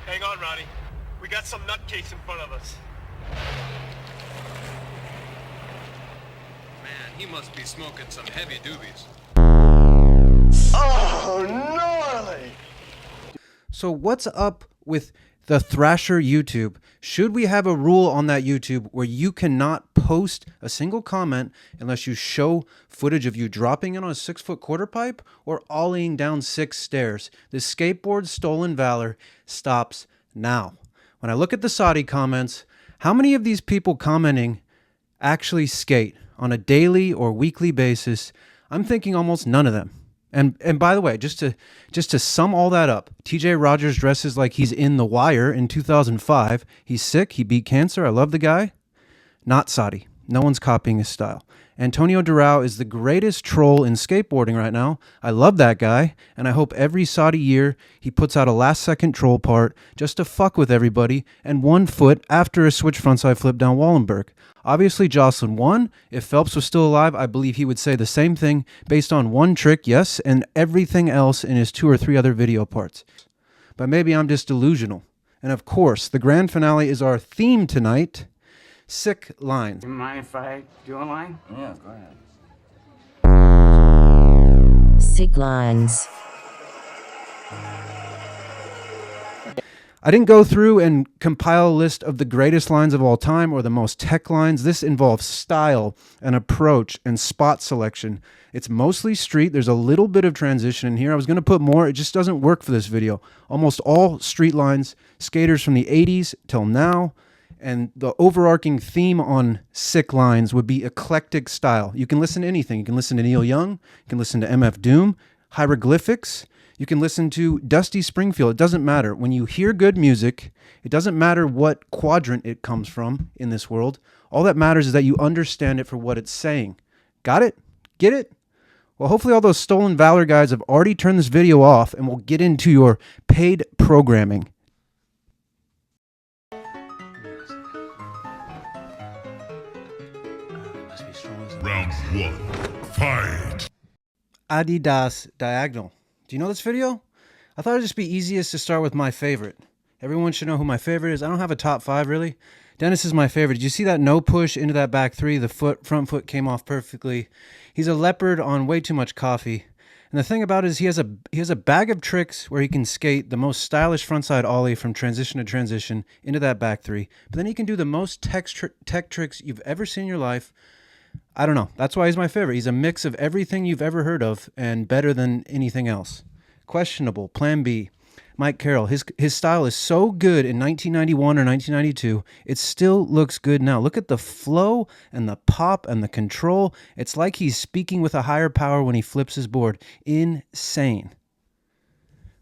Hang on, Ronnie. We got some nutcase in front of us. Man, he must be smoking some heavy doobies. Oh, gnarly! So what's up with the Thrasher YouTube? Should we have a rule on that YouTube where you cannot post a single comment unless you show footage of you dropping in on a 6-foot quarter pipe or ollieing down 6 stairs? This skateboard stolen valor stops now. When I look at the Saudi comments, how many of these people commenting actually skate on a daily or weekly basis? I'm thinking almost none of them. And by the way, just to sum all that up, TJ Rogers dresses like he's in The Wire in 2005. He's sick. He beat cancer. I love the guy. Not Saudi. No one's copying his style. Antonio Durao is the greatest troll in skateboarding right now. I love that guy, and I hope every Saudi year he puts out a last-second troll part just to fuck with everybody and 1 foot after a switch frontside flip down Wallenberg. Obviously, Jocelyn won. If Phelps was still alive, I believe he would say the same thing based on one trick, yes, and everything else in his 2 or 3 other video parts. But maybe I'm just delusional. And of course, the grand finale is our theme tonight, sick lines. Do you mind if I do a line? Yeah, go ahead. Sick lines. I didn't go through and compile a list of the greatest lines of all time or the most tech lines. This involves style and approach and spot selection. It's mostly street. There's a little bit of transition in here. I was going to put more. It just doesn't work for this video. Almost all street lines, skaters from the 80s till now. And the overarching theme on sick lines would be eclectic style. You can listen to anything. You can listen to Neil Young. You can listen to MF Doom, Hieroglyphics. You can listen to Dusty Springfield. It doesn't matter. When you hear good music, it doesn't matter what quadrant it comes from in this world. All that matters is that you understand it for what it's saying. Got it? Get it? Well, hopefully all those stolen valor guys have already turned this video off and we'll get into your paid programming. Round 1. Fight! Adidas Diagonal. Do you know this video? I thought it'd just be easiest to start with my favorite. Everyone should know who my favorite is. I don't have a top 5 really. Dennis is my favorite. Did you see that no push into that back 3? The front foot came off perfectly. He's a leopard on way too much coffee. And the thing about it is he has a bag of tricks where he can skate the most stylish frontside ollie from transition to transition into that back 3. But then he can do the most tech tricks you've ever seen in your life. I don't know. That's why he's my favorite. He's a mix of everything you've ever heard of and better than anything else. Questionable. Plan B. Mike Carroll. His style is so good in 1991 or 1992. It still looks good now. Look at the flow and the pop and the control. It's like he's speaking with a higher power when he flips his board. Insane.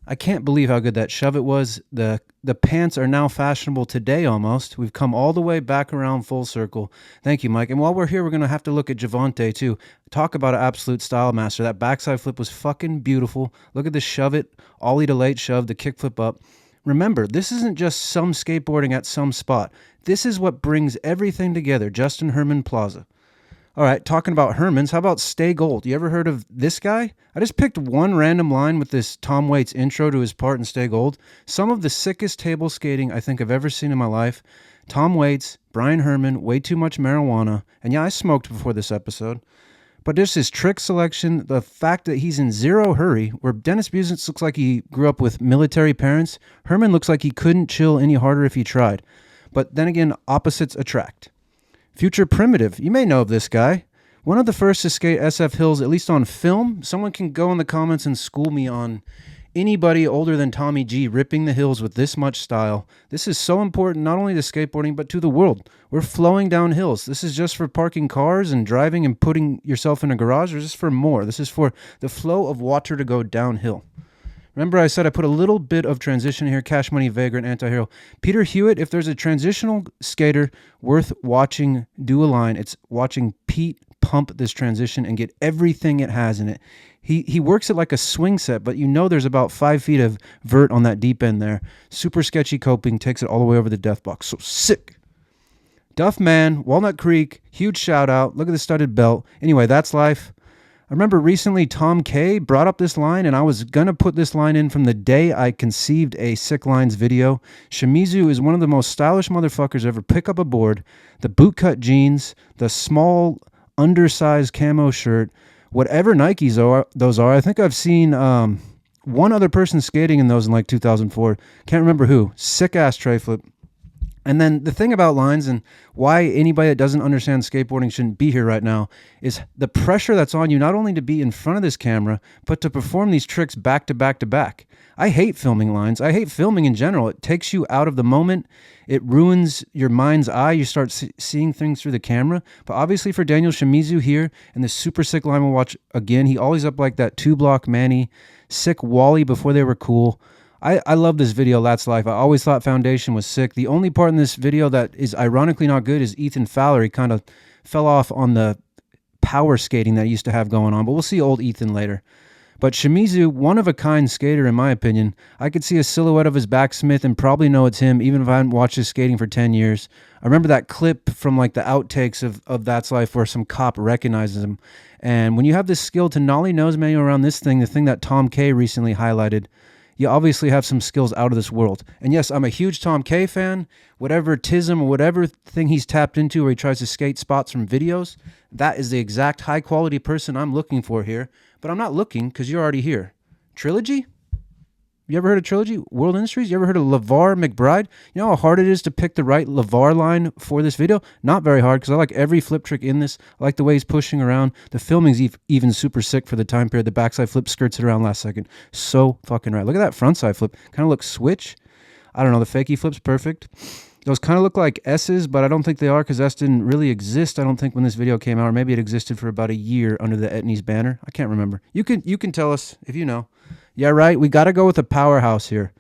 I can't believe how good that shove it was. The pants are now fashionable today almost. We've come all the way back around full circle. Thank you, Mike. And while we're here, we're going to have to look at Javante too. Talk about an absolute style master. That backside flip was fucking beautiful. Look at the shove it, ollie to late shove, the kick flip up. Remember, this isn't just some skateboarding at some spot. This is what brings everything together. Justin Herman Plaza. All right, talking about Hermans, how about Stay Gold? You ever heard of this guy? I just picked one random line with this Tom Waits intro to his part in Stay Gold. Some of the sickest table skating I think I've ever seen in my life. Tom Waits, Brian Herman, way too much marijuana. And yeah, I smoked before this episode. But just his trick selection, the fact that he's in zero hurry, where Dennis Busitz looks like he grew up with military parents, Herman looks like he couldn't chill any harder if he tried. But then again, opposites attract. Future Primitive, you may know of this guy. One of the first to skate SF Hills, at least on film. Someone can go in the comments and school me on anybody older than Tommy G ripping the hills with this much style. This is so important not only to skateboarding, but to the world. We're flowing down hills. This is just for parking cars and driving and putting yourself in a garage, or is this for more? This is for the flow of water to go downhill. Remember I said I put a little bit of transition here, Cash Money, Vagrant, Anti-Hero. Peter Hewitt, if there's a transitional skater worth watching do a line, it's watching Pete pump this transition and get everything it has in it. He works it like a swing set, but you know there's about 5 feet of vert on that deep end there. Super sketchy coping, takes it all the way over the death box. So sick. Duff Man, Walnut Creek, huge shout out. Look at the studded belt. Anyway, that's life. I remember recently Tom K brought up this line, and I was going to put this line in from the day I conceived a Sick Lines video. Shimizu is one of the most stylish motherfuckers ever. Pick up a board, the bootcut jeans, the small undersized camo shirt, whatever Nikes those are. I think I've seen one other person skating in those in like 2004. Can't remember who. Sick ass tray flip. And then the thing about lines and why anybody that doesn't understand skateboarding shouldn't be here right now is the pressure that's on you not only to be in front of this camera, but to perform these tricks back to back to back. I hate filming lines. I hate filming in general. It takes you out of the moment. It ruins your mind's eye. You start seeing things through the camera. But obviously for Daniel Shimizu here and the super sick line we'll watch again, he always up like that 2-block Manny, sick Wally before they were cool. I love this video, That's Life. I always thought Foundation was sick. The only part in this video that is ironically not good is Ethan Fowler. He kind of fell off on the power skating that he used to have going on, but we'll see old Ethan later. But Shimizu, one-of-a-kind skater in my opinion. I could see a silhouette of his backsmith and probably know it's him, even if I hadn't watched his skating for 10 years. I remember that clip from like the outtakes of That's Life where some cop recognizes him. And when you have this skill to nollie nose manual around this thing, the thing that Tom K recently highlighted, you obviously have some skills out of this world. And yes, I'm a huge Tom K fan. Whatever tism or whatever thing he's tapped into where he tries to skate spots from videos, that is the exact high-quality person I'm looking for here. But I'm not looking because you're already here. Trilogy? You ever heard of Trilogy? World Industries? You ever heard of LeVar McBride? You know how hard it is to pick the right LeVar line for this video? Not very hard because I like every flip trick in this. I like the way he's pushing around. The filming's even super sick for the time period. The backside flip skirts it around last second. So fucking right. Look at that frontside flip. Kind of looks switch. I don't know. The fakie flip's perfect. Those kind of look like S's, but I don't think they are because S didn't really exist, I don't think, when this video came out. Or maybe it existed for about a year under the Etnies banner. I can't remember. You can tell us if you know. Yeah, right. We got to go with a powerhouse here.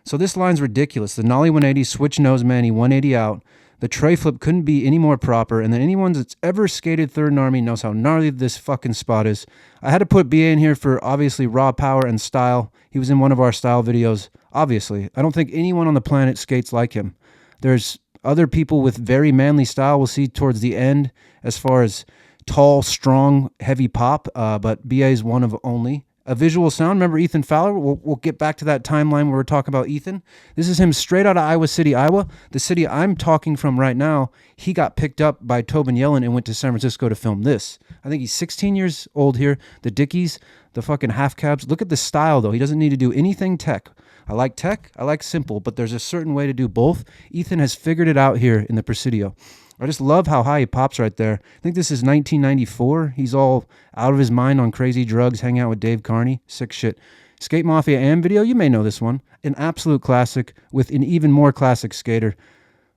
So this line's ridiculous. The nollie 180, switch nose manny, 180 out. The tray flip couldn't be any more proper. And then anyone that's ever skated Third and Army knows how gnarly this fucking spot is. I had to put BA in here for obviously raw power and style. He was in one of our style videos. Obviously, I don't think anyone on the planet skates like him. There's other people with very manly style we'll see towards the end as far as tall, strong, heavy pop. But BA is one of only. A visual sound. Remember Ethan Fowler? We'll get back to that timeline where we're talking about Ethan. This is him straight out of Iowa City, Iowa. The city I'm talking from right now. He got picked up by Tobin Yellen and went to San Francisco to film this. I think he's 16 years old here. The Dickies, the fucking half cabs. Look at the style, though. He doesn't need to do anything tech. I like tech. I like simple, but there's a certain way to do both. Ethan has figured it out here in the Presidio. I just love how high he pops right there. I think this is 1994. He's all out of his mind on crazy drugs, hanging out with Dave Carney. Sick shit. Skate Mafia AM video, you may know this one. An absolute classic with an even more classic skater.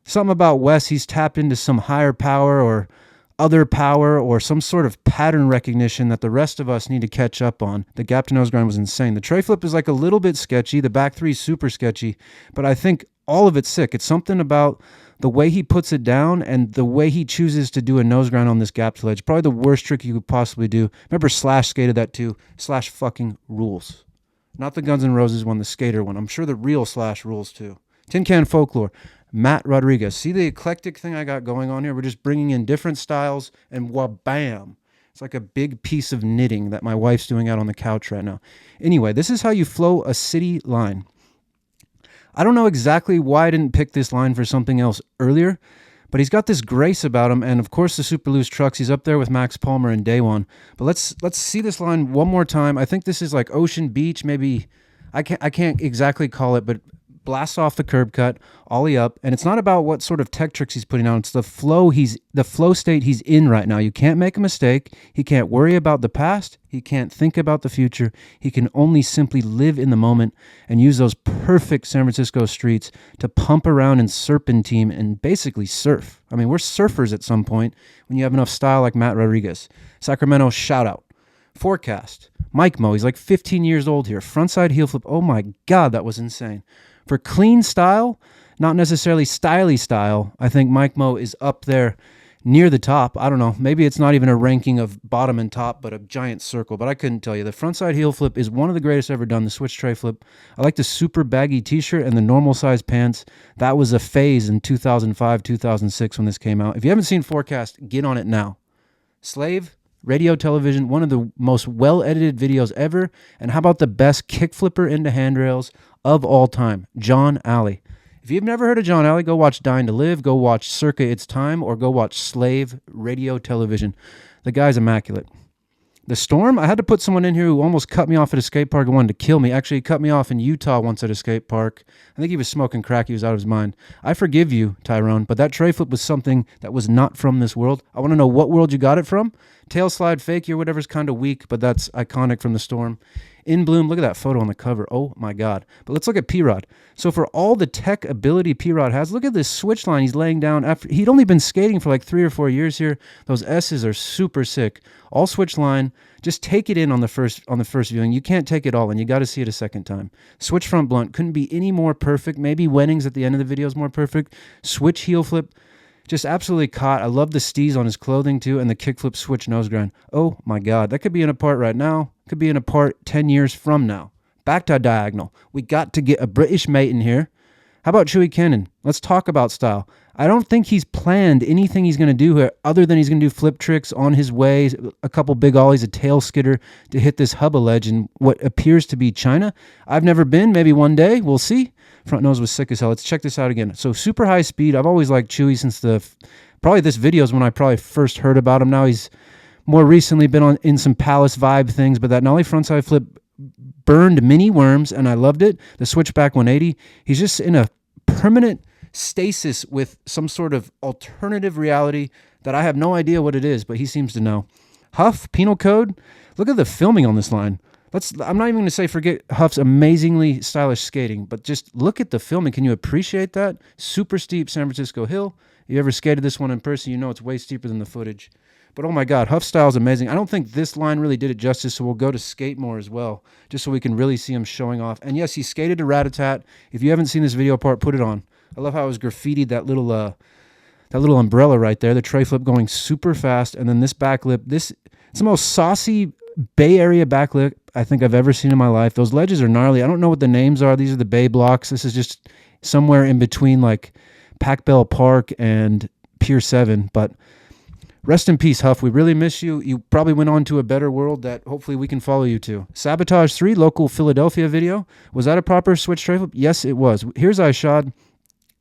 Something about Wes, he's tapped into some higher power or other power or some sort of pattern recognition that the rest of us need to catch up on. The gap to nose grind was insane. The tray flip is like a little bit sketchy. The back three is super sketchy, but I think all of it's sick. It's something about the way he puts it down and the way he chooses to do a nose grind on this gap to ledge. Probably the worst trick you could possibly do. Remember Slash skated that too. Slash fucking rules. Not the Guns N' Roses one, the skater one. I'm sure the real Slash rules too. Tin Can Folklore. Matt Rodriguez. See the eclectic thing I got going on here? We're just bringing in different styles and wha-bam. It's like a big piece of knitting that my wife's doing out on the couch right now. Anyway, this is how you flow a city line. I don't know exactly why I didn't pick this line for something else earlier, but he's got this grace about him, and of course the super loose trucks. He's up there with Max Palmer and Day One. But let's see this line one more time. I think this is like Ocean Beach, maybe. I can't exactly call it, but blasts off the curb cut, ollie up, and it's not about what sort of tech tricks he's putting out. It's the flow state he's in right now. You can't make a mistake. He can't worry about the past. He can't think about the future. He can only simply live in the moment and use those perfect San Francisco streets to pump around and serpentine and basically surf. I mean, we're surfers at some point when you have enough style like Matt Rodriguez. Sacramento, shout out. Forecast. Mike Mo, he's like 15 years old here. Frontside heel flip. Oh my God, that was insane. For clean style, not necessarily styly style, I think Mike Mo is up there near the top. I don't know. Maybe it's not even a ranking of bottom and top, but a giant circle. But I couldn't tell you. The frontside heel flip is one of the greatest ever done. The switch tray flip. I like the super baggy t-shirt and the normal size pants. That was a phase in 2005, 2006 when this came out. If you haven't seen Forecast, get on it now. Slave, radio television, one of the most well-edited videos ever. And how about the best kick flipper into handrails of all time, John Alley. If you've never heard of John Alley, go watch Dying to Live, go watch Circa Its Time, or go watch Slave radio television. The guy's immaculate. The Storm, I had to put someone in here who almost cut me off at a skate park and wanted to kill me. Actually, he cut me off in Utah once at a skate park. I think he was smoking crack. He was out of his mind. I forgive you, Tyrone, but that tray flip was something that was not from this world. I want to know what world you got it from. Tail slide fake or whatever's kind of weak, but that's iconic from the Storm. In Bloom, look at that photo on the cover. Oh my God. But let's look at P-Rod. So for all the tech ability P-Rod has, look at this switch line he's laying down after he'd only been skating for like 3 or 4 years here. Those S's are super sick. All switch line. Just take it in on the first viewing. You can't take it all in. You got to see it a second time. Switch front blunt couldn't be any more perfect. Maybe Wennings at the end of the video is more perfect. Switch heel flip. Just absolutely caught. I love the steez on his clothing too, and the kickflip switch nose grind. Oh my God, that could be in a part right now. Could be in a part 10 years from now. Back to diagonal. We got to get a British mate in here. How about Chewy Cannon? Let's talk about style. I don't think he's planned anything he's going to do here other than he's going to do flip tricks on his way, a couple big ollies, a tail skidder to hit this hubba ledge in what appears to be China. I've never been. Maybe one day. We'll see. Front nose was sick as hell. Let's check this out again. So super high speed. I've always liked Chewy since probably this video is when I probably first heard about him. Now he's more recently been in some Palace vibe things, but that nollie frontside flip burned mini worms, and I loved it. The switchback 180. He's just in a permanent stasis with some sort of alternative reality that I have no idea what it is, but he seems to know. Huff, penal code. Look at the filming on this line. I'm not even going to say forget Huff's amazingly stylish skating, but just look at the filming. Can you appreciate that? Super steep San Francisco hill. You ever skated this one in person, you know it's way steeper than the footage. But oh my God, Huff's style is amazing. I don't think this line really did it justice, so we'll go to skate more as well, just so we can really see him showing off. And yes, he skated to Rat-a-Tat. If you haven't seen this video part, put it on. I love how it was graffitied, that little umbrella right there, the tray flip going super fast, and then this back lip. It's the most saucy Bay Area back lip I think I've ever seen in my life. Those ledges are gnarly. I don't know what the names are. These are the Bay blocks. This is just somewhere in between like Pac Bell Park and Pier 7, but rest in peace, Huff. We really miss you. You probably went on to a better world that hopefully we can follow you to. Sabotage 3, local Philadelphia video. Was that a proper switch tray flip? Yes, it was. Here's iShot.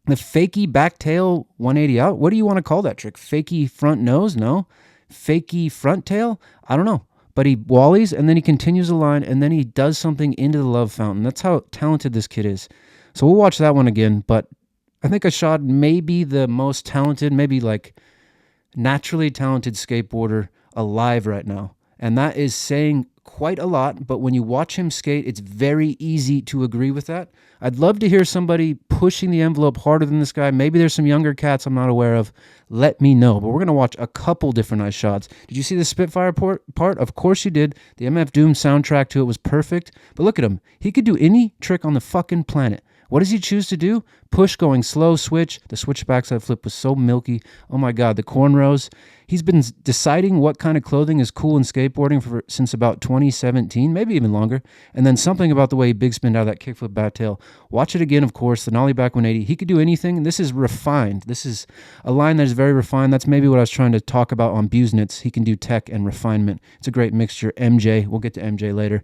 The fakey back tail 180 out. What do you want to call that trick? Fakey front nose? No. Fakey front tail? I don't know. But he wallies, and then he continues the line, and then he does something into the love fountain. That's how talented this kid is. So we'll watch that one again, but I think iShot may be the most talented, maybe like naturally talented skateboarder alive right now. And that is saying quite a lot, but when you watch him skate, it's very easy to agree with that. I'd love to hear somebody pushing the envelope harder than this guy. Maybe there's some younger cats I'm not aware of. Let me know. But we're going to watch a couple different nice shots. Did you see the Spitfire part? Of course you did. The MF Doom soundtrack to it was perfect. But look at him. He could do any trick on the fucking planet. What does he choose to do? Push going slow, switch. The switch backside flip was so milky. Oh my God, the cornrows. He's been deciding what kind of clothing is cool in skateboarding since about 2017, maybe even longer. And then something about the way he big spinned out of that kickflip bat tail. Watch it again, of course, the nollie back 180. He could do anything. This is refined. This is a line that is very refined. That's maybe what I was trying to talk about on Busenitz. He can do tech and refinement. It's a great mixture. MJ, we'll get to MJ later.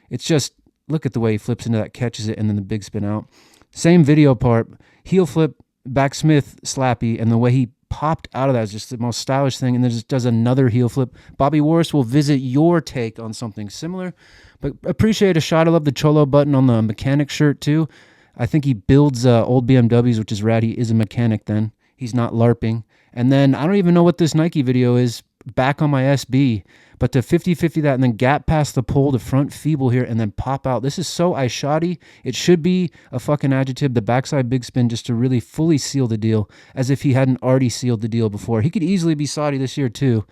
It's just, look at the way he flips into that, catches it, and then the big spin out. Same video part, heel flip, back Smith, slappy, and the way he popped out of that is just the most stylish thing, and then just does another heel flip. Bobby Warris will visit your take on something similar, but appreciate a shot. I love the Cholo button on the mechanic shirt too. I think he builds old BMWs, which is rad. He is a mechanic then. He's not LARPing. And then I don't even know what this Nike video is, back on my SB, but to 50-50 that and then gap past the pole to front feeble here and then pop out. This is so iShotty. It should be a fucking adjective. The backside big spin just to really fully seal the deal, as if he hadn't already sealed the deal before. He could easily be Saudi this year too.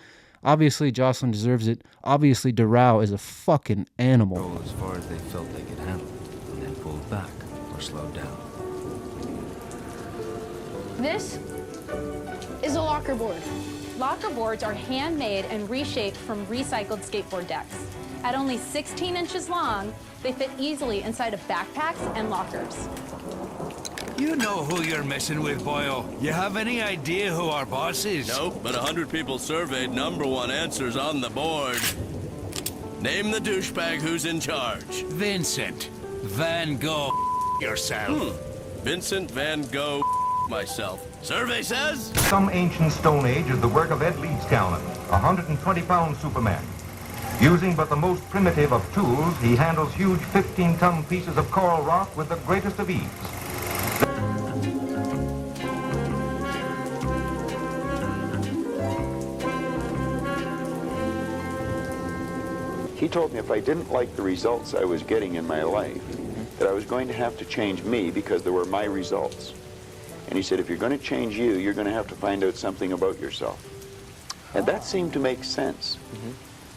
Obviously, Jocelyn deserves it. Obviously, Doral is a fucking animal. Roll as far as they felt they could handle, and then pulled back or slowed down. This is a locker board. Locker boards are handmade and reshaped from recycled skateboard decks. At only 16 inches long, they fit easily inside of backpacks and lockers. You know who you're messing with, boyo. You have any idea who our boss is? Nope, but 100 people surveyed, number one answer's on the board. Name the douchebag who's in charge. Vincent Van Gogh yourself. Vincent Van Gogh myself. Survey says? Some ancient Stone Age is the work of Ed Leedskalnin, a 120-pound Superman. Using but the most primitive of tools, he handles huge 15-ton pieces of coral rock with the greatest of ease. He told me if I didn't like the results I was getting in my life, that I was going to have to change me because they were my results. And he said, if you're going to change you, you're going to have to find out something about yourself. And that seemed to make sense.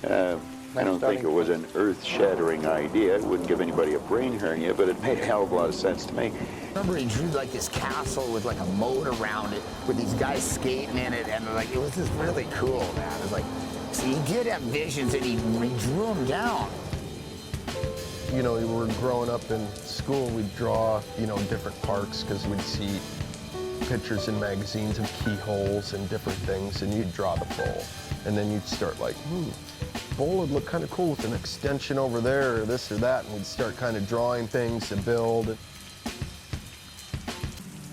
I don't think it was an earth-shattering idea. It wouldn't give anybody a brain hernia, but it made a hell of a lot of sense to me. I remember he drew like this castle with like a moat around it, with these guys skating in it, and like it was just really cool, man. It was like, see, he did have visions, and he drew them down. You know, we were growing up in school, we'd draw, you know, different parks because we'd see pictures in magazines of keyholes and different things, and you'd draw the bowl. And then you'd start like, bowl would look kind of cool with an extension over there, or this or that, and we'd start kind of drawing things to build.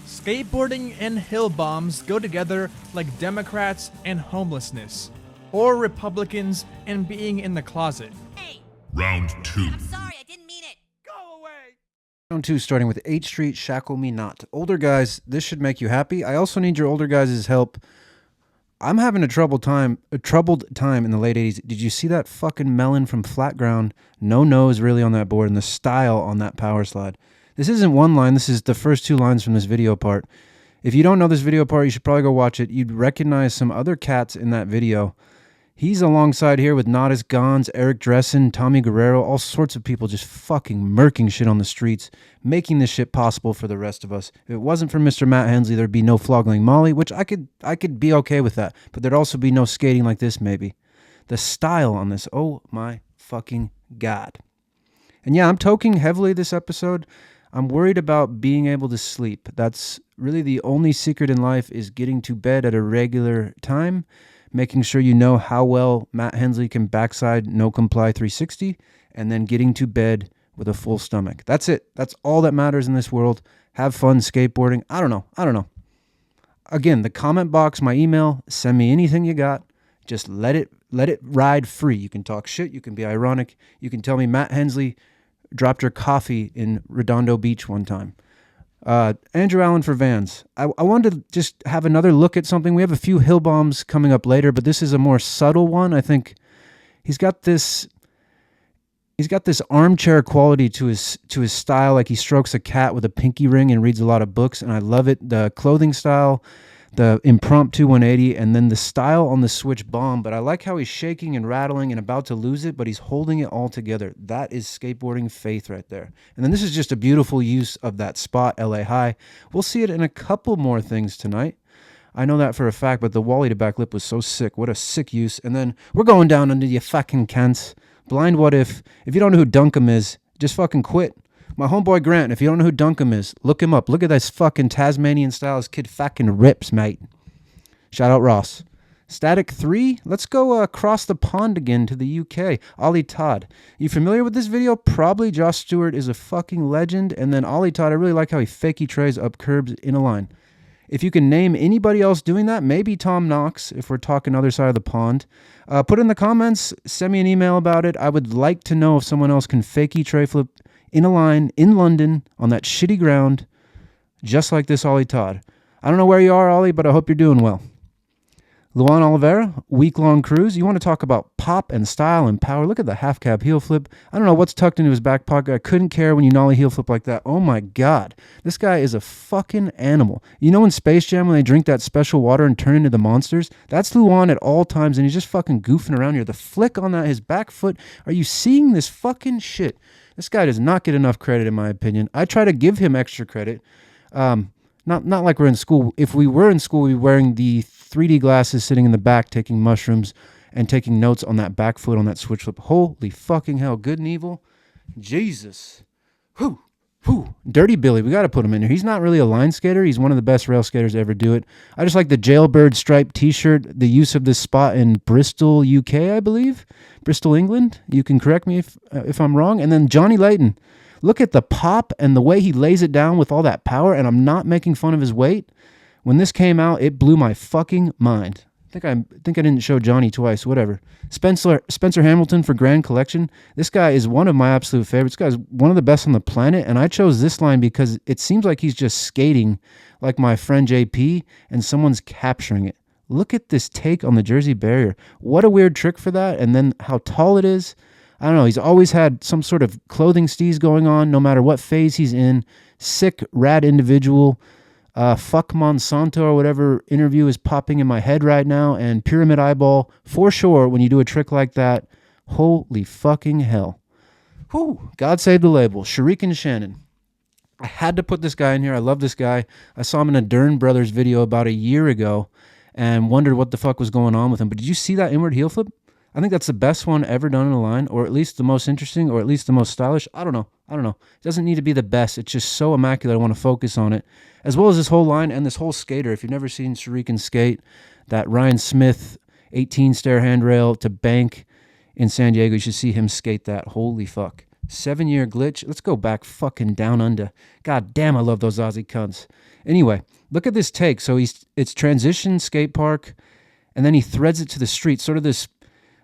Skateboarding and hill bombs go together like Democrats and homelessness, or Republicans and being in the closet. Round 2. I'm sorry, I didn't mean it. Go away. Round 2, starting with 8th Street, Shackle Me Not. Older guys, this should make you happy. I also need your older guys' help. I'm having a troubled time in the late 80s. Did you see that fucking melon from Flat Ground? No nose really on that board, and the style on that power slide. This isn't one line. This is the first 2 lines from this video part. If you don't know this video part, you should probably go watch it. You'd recognize some other cats in that video. He's alongside here with Nodis Gons, Eric Dressen, Tommy Guerrero, all sorts of people just fucking murking shit on the streets, making this shit possible for the rest of us. If it wasn't for Mr. Matt Hensley, there'd be no Floggling Molly, which I could be okay with that, but there'd also be no skating like this maybe. The style on this, oh my fucking God. And yeah, I'm toking heavily this episode. I'm worried about being able to sleep. That's really the only secret in life, is getting to bed at a regular time, making sure you know how well Matt Hensley can backside no comply 360, and then getting to bed with a full stomach. That's it. That's all that matters in this world. Have fun skateboarding. I don't know. Again, the comment box, my email, send me anything you got. Just let it ride free. You can talk shit. You can be ironic. You can tell me Matt Hensley dropped your coffee in Redondo Beach one time. Andrew Allen for Vans. I wanted to just have another look at something. We have a few hill bombs coming up later, but this is a more subtle one. I think he's got this armchair quality to his style, like he strokes a cat with a pinky ring and reads a lot of books, and I love it. The clothing style, the impromptu 180, and then the style on the switch bomb. But I like how he's shaking and rattling and about to lose it, but he's holding it all together. That is skateboarding faith right there. And then this is just a beautiful use of that spot, LA High. We'll see it in a couple more things tonight. I know that for a fact, but the Wally to back lip was so sick. What a sick use. And then we're going down under you fucking cunts. Blind What If. If you don't know who Dunkham is, just fucking quit. My homeboy Grant, if you don't know who Dunkham is, look him up. Look at this fucking Tasmanian style. This kid fucking rips, mate. Shout out Ross. Static 3, let's go across the pond again to the UK. Ollie Todd. You familiar with this video? Probably. Josh Stewart is a fucking legend. And then Ollie Todd, I really like how he fakey trays up curbs in a line. If you can name anybody else doing that, maybe Tom Knox, if we're talking other side of the pond. Put in the comments, send me an email about it. I would like to know if someone else can fakey tray flip in a line in London on that shitty ground, just like this Ollie Todd. I don't know where you are, Ollie, but I hope you're doing well. Luan Oliveira, week-long cruise. You want to talk about pop and style and power? Look at the half-cab heel flip. I don't know what's tucked into his back pocket. I couldn't care when you nollie heel flip like that. Oh my God. This guy is a fucking animal. You know in Space Jam when they drink that special water and turn into the monsters? That's Luan at all times, and he's just fucking goofing around here. The flick on that, his back foot. Are you seeing this fucking shit? This guy does not get enough credit, in my opinion. I try to give him extra credit. Not like we're in school. If we were in school, we'd be wearing the 3D glasses, sitting in the back, taking mushrooms, and taking notes on that back foot on that switch flip. Holy fucking hell. Good and evil. Jesus. Whew. Whew, Dirty Billy, we got to put him in here. He's not really a line skater. He's one of the best rail skaters to ever do it. I just like the Jailbird striped t-shirt, the use of this spot in Bristol, UK, I believe. Bristol, England. You can correct me if I'm wrong. And then Johnny Layton. Look at the pop and the way he lays it down with all that power, and I'm not making fun of his weight. When this came out, it blew my fucking mind. I think I didn't show Johnny twice, whatever. Spencer Hamilton for Grand Collection. This guy is one of my absolute favorites. This guy is one of the best on the planet, and I chose this line because it seems like he's just skating like my friend JP, and someone's capturing it. Look at this take on the Jersey barrier. What a weird trick for that, and then how tall it is. I don't know. He's always had some sort of clothing steez going on, no matter what phase he's in. Sick, rad individual. Fuck Monsanto or whatever interview is popping in my head right now, and Pyramid Eyeball for sure. When you do a trick like that, holy fucking hell. Whew, God save the label. Shuriken Shannon. I had to put this guy in here. I love this guy. I saw him in a Dern Brothers video about a year ago and wondered what the fuck was going on with him. But did you see that inward heel flip? I think that's the best one ever done in a line, or at least the most interesting, or at least the most stylish. I don't know. It doesn't need to be the best. It's just so immaculate. I want to focus on it, as well as this whole line and this whole skater. If you've never seen Shuriken skate, that Ryan Smith 18 stair handrail to bank in San Diego, you should see him skate that. Holy fuck. 7-year glitch. Let's go back fucking down under. God damn, I love those Aussie cunts. Anyway, look at this take. So it's transition skate park, and then he threads it to the street. Sort of this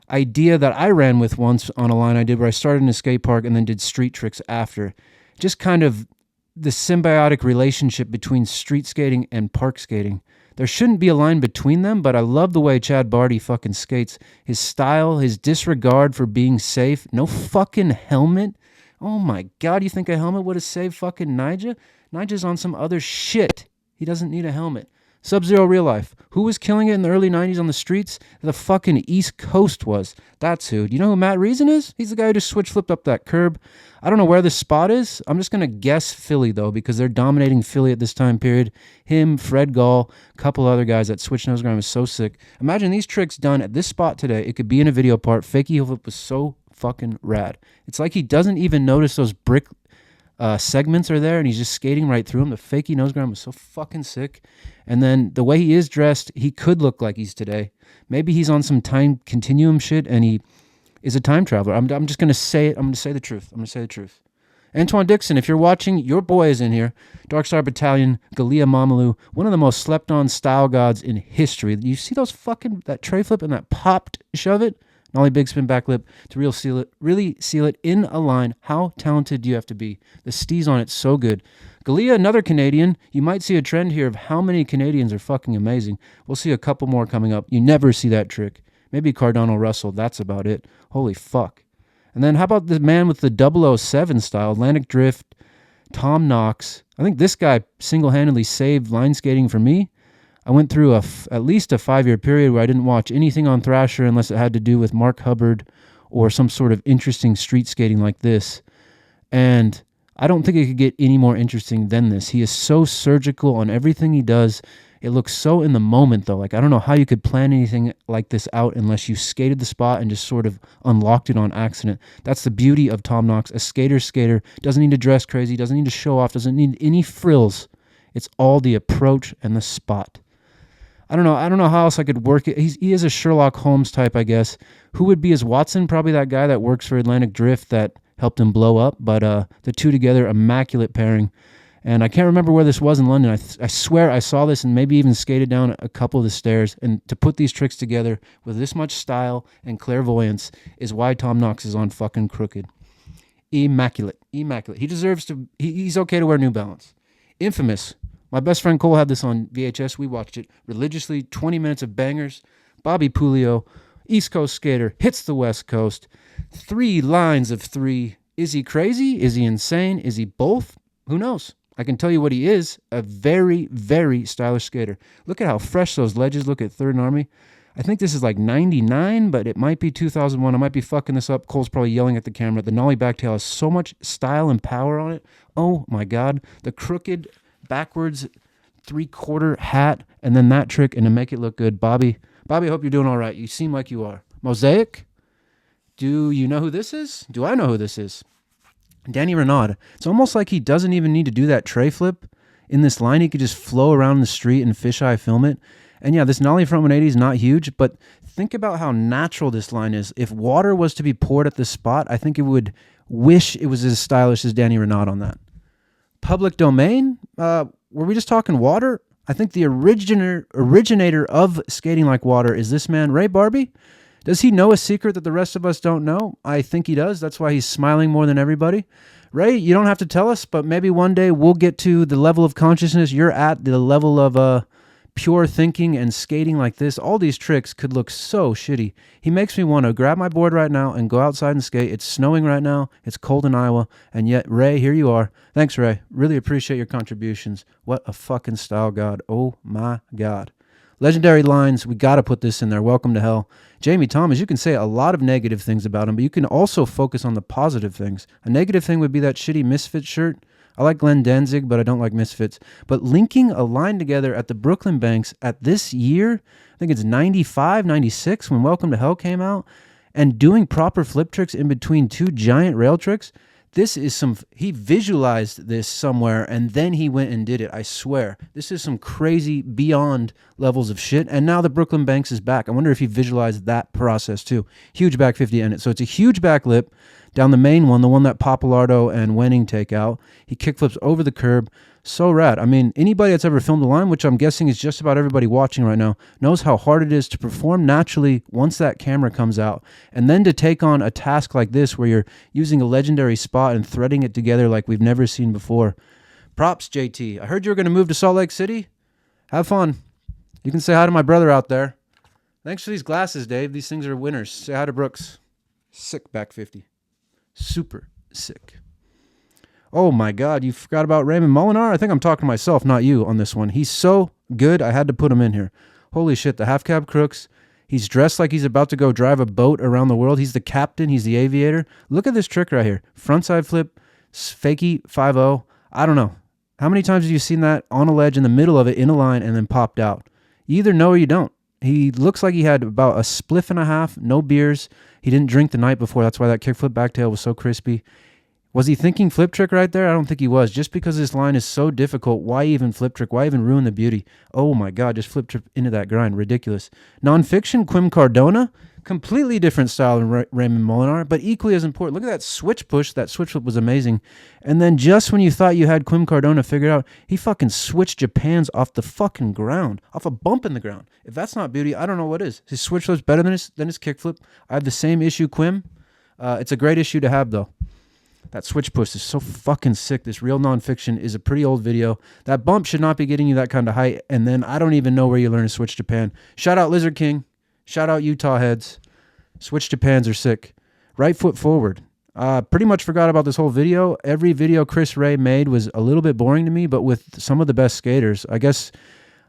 idea that I ran with once on a line I did where I started in a skate park and then did street tricks after. Just kind of the symbiotic relationship between street skating and park skating. There shouldn't be a line between them, but I love the way Chad Barty fucking skates. His style, his disregard for being safe. No fucking helmet. Oh my God, you think a helmet would have saved fucking Nyjah? Nyjah's on some other shit. He doesn't need a helmet. Sub-Zero Real Life. Who was killing it in the early 90s on the streets? The fucking East Coast was. That's who. Do you know who Matt Reason is? He's the guy who just switch flipped up that curb. I don't know where this spot is. I'm just going to guess Philly, though, because they're dominating Philly at this time period. Him, Fred Gall, a couple other guys. That switch nose grind was so sick. Imagine these tricks done at this spot today. It could be in a video part. Fakey heel flip was so fucking rad. It's like he doesn't even notice those brick segments are there, and he's just skating right through them. The fakey nose grind was so fucking sick. And then the way he is dressed, he could look like he's today. Maybe he's on some time continuum shit, and he is a time traveler. I'm just going to say it. I'm going to say the truth. Antoine Dixon, if you're watching, your boy is in here. Dark Star Battalion, Galia Mamalu, one of the most slept on style gods in history. You see that tray flip and that popped shove it? Nollie big spin back lip to really seal it in a line. How talented do you have to be? The steez on it's so good. Galia, another Canadian. You might see a trend here of how many Canadians are fucking amazing. We'll see a couple more coming up. You never see that trick. Maybe Cardano Russell. That's about it. Holy fuck. And then how about the man with the 007 style, Atlantic Drift, Tom Knox. I think this guy single-handedly saved line skating for me. I went through at least a 5-year period where I didn't watch anything on Thrasher unless it had to do with Mark Hubbard or some sort of interesting street skating like this. And I don't think it could get any more interesting than this. He is so surgical on everything he does. It looks so in the moment, though. Like, I don't know how you could plan anything like this out unless you skated the spot and just sort of unlocked it on accident. That's the beauty of Tom Knox. A skater. Doesn't need to dress crazy. Doesn't need to show off. Doesn't need any frills. It's all the approach and the spot. I don't know how else I could work it. He is a Sherlock Holmes type, I guess. Who would be his Watson? Probably that guy that works for Atlantic Drift that helped him blow up. But the two together, immaculate pairing. And I can't remember where this was in London. I swear I saw this and maybe even skated down a couple of the stairs. And to put these tricks together with this much style and clairvoyance is why Tom Knox is on fucking Crooked. Immaculate. He deserves to... He's okay to wear New Balance. Infamous. My best friend Cole had this on VHS. We watched it religiously. 20 minutes of bangers. Bobby Pulio, East Coast skater, hits the West Coast. 3 lines of 3. Is he crazy? Is he insane? Is he both? Who knows? I can tell you what he is. A very, very stylish skater. Look at how fresh those ledges look at Third Army. I think this is like 99, but it might be 2001. I might be fucking this up. Cole's probably yelling at the camera. The nollie backtail has so much style and power on it. Oh my God. The crooked... backwards 3/4 hat, and then that trick, and to make it look good. Bobby, I hope you're doing all right. You seem like you are. Mosaic, do you know who this is? Do I know who this is? Danny Renaud, it's almost like he doesn't even need to do that tray flip in this line. He could just flow around the street and fisheye film it. And yeah, this nollie front 180 is not huge, but think about how natural this line is. If water was to be poured at this spot, I think it would wish it was as stylish as Danny Renaud on that. Public domain? Were we just talking water? I think the originator of skating like water is this man, Ray Barbie. Does he know a secret that the rest of us don't know? I think he does. That's why he's smiling more than everybody. Ray, you don't have to tell us, but maybe one day we'll get to the level of consciousness you're at, the level of pure thinking and skating like this. All these tricks could look so shitty. He makes me want to grab my board right now and go outside and skate. It's snowing right now. It's cold in Iowa. And yet, Ray, here you are. Thanks, Ray. Really appreciate your contributions. What a fucking style god. Oh my God. Legendary lines. We got to put this in there. Welcome to hell. Jamie Thomas, you can say a lot of negative things about him, but you can also focus on the positive things. A negative thing would be that shitty Misfits shirt. I like Glenn Danzig, but I don't like Misfits. But linking a line together at the Brooklyn Banks at this year, I think it's 95, 96 when Welcome to Hell came out, and doing proper flip tricks in between two giant rail tricks, this is he visualized this somewhere and then he went and did it. I swear. This is some crazy beyond levels of shit. And now the Brooklyn Banks is back. I wonder if he visualized that process too. Huge back 50 in it. So it's a huge back lip down the main one, the one that Papalardo and Wenning take out. He kickflips over the curb. So rad. I mean, anybody that's ever filmed a line, which I'm guessing is just about everybody watching right now, knows how hard it is to perform naturally once that camera comes out. And then to take on a task like this where you're using a legendary spot and threading it together like we've never seen before. Props, JT. I heard you were going to move to Salt Lake City. Have fun. You can say hi to my brother out there. Thanks for these glasses, Dave. These things are winners. Say hi to Brooks. Sick back 50. Super sick. Oh my God, you forgot about Raymond Molinar? I think I'm talking to myself, not you, on this one. He's so good, I had to put him in here. Holy shit, the half cab crooks. He's dressed like he's about to go drive a boat around the world. He's the captain, he's the aviator. Look at this trick right here. Frontside flip, fakie 5-0. I don't know. How many times have you seen that on a ledge in the middle of it, in a line, and then popped out? You either know or you don't. He looks like he had about a spliff and a half, no beers. He didn't drink the night before. That's why that kickflip backtail was so crispy. Was he thinking flip trick right there? I don't think he was. Just because this line is so difficult, why even flip trick? Why even ruin the beauty? Oh my God, just flip trick into that grind. Ridiculous. Nonfiction, Quim Cardona. Completely different style than Raymond Molinar, but equally as important. Look at that switch push. That switch flip was amazing. And then just when you thought you had Quim Cardona figured out, he fucking switched Japan's off the fucking ground. Off a bump in the ground. If that's not beauty, I don't know what is. His switch flip's better than his kickflip. I have the same issue, Quim. It's a great issue to have, though. That switch push is so fucking sick. This real nonfiction is a pretty old video. That bump should not be getting you that kind of height. And then I don't even know where you learn to switch Japan. Shout out Lizard King. Shout out Utah heads. Switch Japans are sick. Right foot forward. Pretty much forgot about this whole video. Every video Chris Ray made was a little bit boring to me, but with some of the best skaters. I guess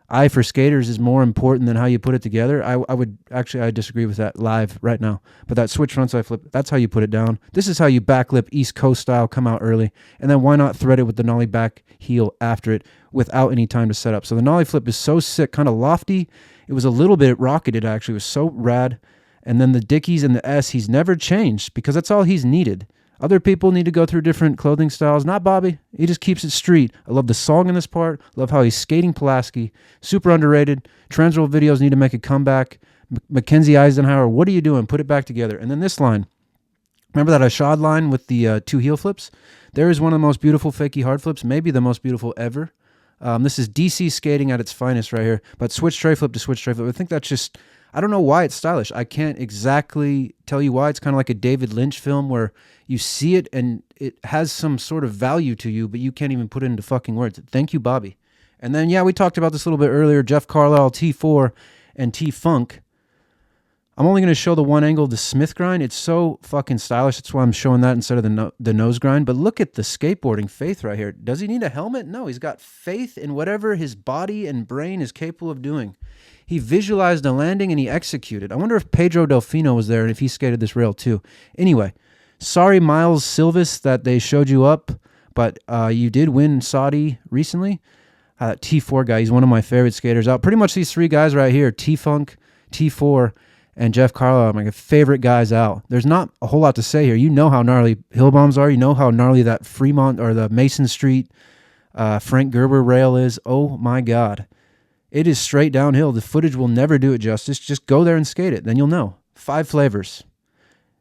eye for skaters is more important than how you put it together. I disagree with that live right now. But that switch frontside flip, that's how you put it down. This is how you backlip East Coast style, come out early. And then why not thread it with the nollie back heel after it without any time to set up. So the nollie flip is so sick, kind of lofty. It was a little bit rocketed actually. It was so rad. And then the Dickies and the S, he's never changed because that's all he's needed. Other people need to go through different clothing styles. Not Bobby. He just keeps it street. I love the song in this part. Love how he's skating Pulaski. Super underrated. Transworld videos need to make a comeback. Mackenzie Eisenhower, what are you doing? Put it back together. And then this line. Remember that Ashad line with the two heel flips? There is one of the most beautiful fakie hard flips. Maybe the most beautiful ever. This is DC skating at its finest right here. But switch tray flip to switch tray flip. I think that's just... I don't know why it's stylish. I can't exactly tell you why. It's kind of like a David Lynch film where you see it and it has some sort of value to you, but you can't even put it into fucking words. Thank you, Bobby. And then, yeah, we talked about this a little bit earlier. Jeff Carlisle, T4, and T-Funk. I'm only going to show the one angle of the Smith grind. It's so fucking stylish. That's why I'm showing that instead of the nose grind. But look at the skateboarding faith right here. Does he need a helmet? No, he's got faith in whatever his body and brain is capable of doing. He visualized a landing and he executed. I wonder if Pedro Delfino was there and if he skated this rail too. Anyway, sorry Miles Silvis that they showed you up, but you did win Saudi recently. T4 guy, he's one of my favorite skaters out. Pretty much these three guys right here, T-Funk, T4, and Jeff Carlisle are my favorite guys out. There's not a whole lot to say here. You know how gnarly hill bombs are. You know how gnarly that Fremont or the Mason Street Frank Gerber rail is. Oh my God. It is straight downhill. The footage will never do it justice. Just go there and skate it. Then you'll know. 5 flavors.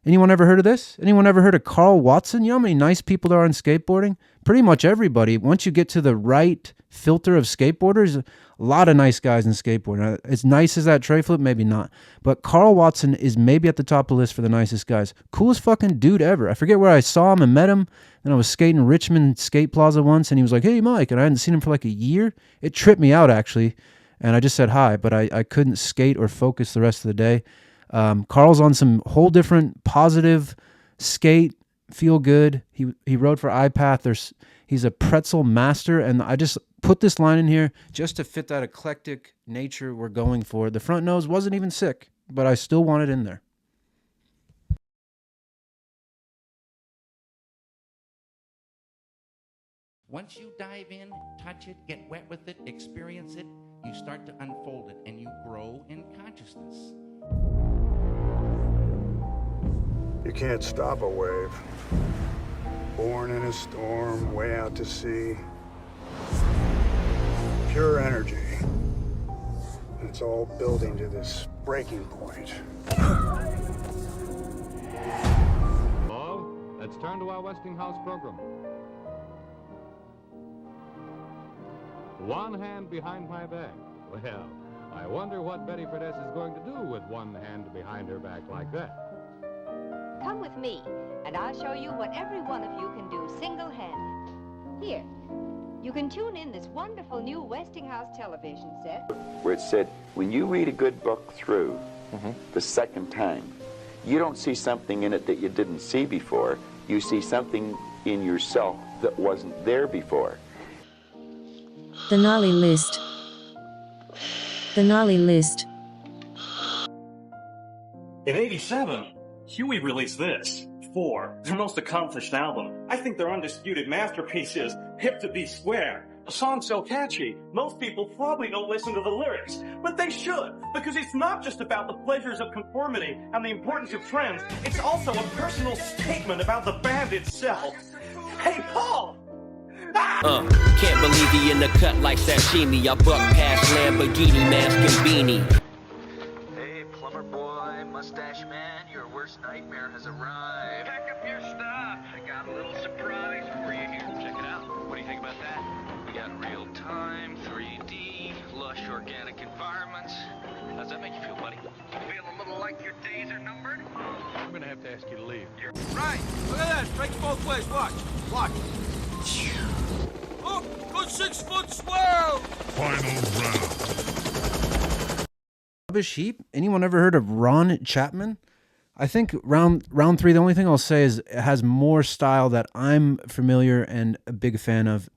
Anyone ever heard of this? Anyone ever heard of Carl Watson? You know how many nice people there are in skateboarding? Pretty much everybody. Once you get to the right filter of skateboarders, a lot of nice guys in skateboarding. As nice as that tray flip, maybe not. But Carl Watson is maybe at the top of the list for the nicest guys. Coolest fucking dude ever. I forget where I saw him and met him. Then I was skating Richmond Skate Plaza once, and he was like, "Hey, Mike." And I hadn't seen him for like a year. It tripped me out, actually. And I just said hi, but I couldn't skate or focus the rest of the day. Carl's on some whole different positive skate, feel good. He rode for iPath. He's a pretzel master, and I just put this line in here just to fit that eclectic nature we're going for. The front nose wasn't even sick, but I still want it in there. Once you dive in, touch it, get wet with it, experience it, you start to unfold it, and you grow in consciousness. You can't stop a wave. Born in a storm, way out to sea. Pure energy. And it's all building to this breaking point. Hello? Let's turn to our Westinghouse program. One hand behind my back. Well, I wonder what Betty Fidesz is going to do with one hand behind her back like that. Come with me, and I'll show you what every one of you can do single-handed. Here, you can tune in this wonderful new Westinghouse television set. Where it said, when you read a good book through the second time, you don't see something in it that you didn't see before. You see something in yourself that wasn't there before. The Gnarly List. The Gnarly List. In '87, Huey released this, 4, their most accomplished album. I think their undisputed masterpiece is Hip to Be Square. A song so catchy, most people probably don't listen to the lyrics, but they should, because it's not just about the pleasures of conformity and the importance of trends, it's also a personal statement about the band itself. Hey, Paul! Can't believe he in the cut like sashimi. I buck past Lamborghini, mask and beanie. Hey, plumber boy, mustache man, your worst nightmare has arrived. Pack up your stuff. I got a little surprise for you here. Check it out. What do you think about that? We got real-time, 3D, lush organic environments. How's that make you feel, buddy? Feel a little like your days are numbered? I'm gonna have to ask you to leave. Right, look at that, strikes both ways, watch. Oh, good 6-foot swirl! Final round. Rubbish Heap? Anyone ever heard of Ron Chapman? I think round 3, the only thing I'll say is it has more style that I'm familiar and a big fan of.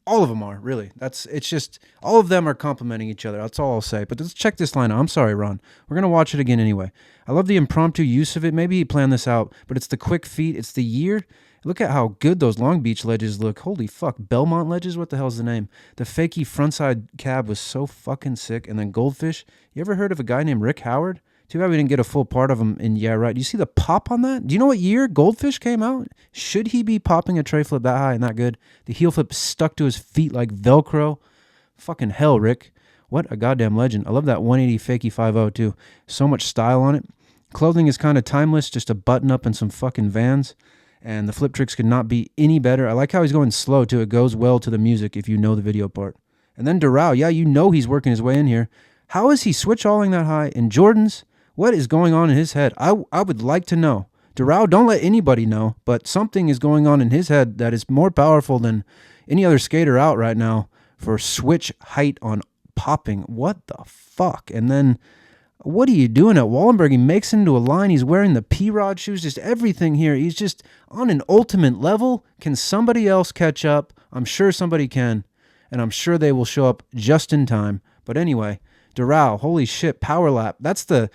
All of them are, really. It's just, all of them are complimenting each other. That's all I'll say. But let's check this line out. I'm sorry, Ron. We're going to watch it again anyway. I love the impromptu use of it. Maybe he planned this out, but it's the quick feet. It's the year. Look at how good those Long Beach ledges look. Holy fuck. Belmont ledges? What the hell's the name? The fakey frontside cab was so fucking sick. And then Goldfish. You ever heard of a guy named Rick Howard? Too bad we didn't get a full part of him in Yeah Right. Do you see the pop on that? Do you know what year Goldfish came out? Should he be popping a tray flip that high and that good? The heel flip stuck to his feet like Velcro. Fucking hell, Rick. What a goddamn legend. I love that 180 fakey 5.0 too. So much style on it. Clothing is kind of timeless. Just a button up and some fucking Vans. And the flip tricks could not be any better. I like how he's going slow too. It goes well to the music if you know the video part. And then Doral. Yeah, you know he's working his way in here. How is he switch-alling that high? In Jordans? What is going on in his head? I would like to know. Doral, don't let anybody know, but something is going on in his head that is more powerful than any other skater out right now for switch height on popping. What the fuck? And then, what are you doing at Wallenberg? He makes it into a line. He's wearing the P-Rod shoes, just everything here. He's just on an ultimate level. Can somebody else catch up? I'm sure somebody can, and I'm sure they will show up just in time. But anyway, Doral, holy shit, power lap. That's the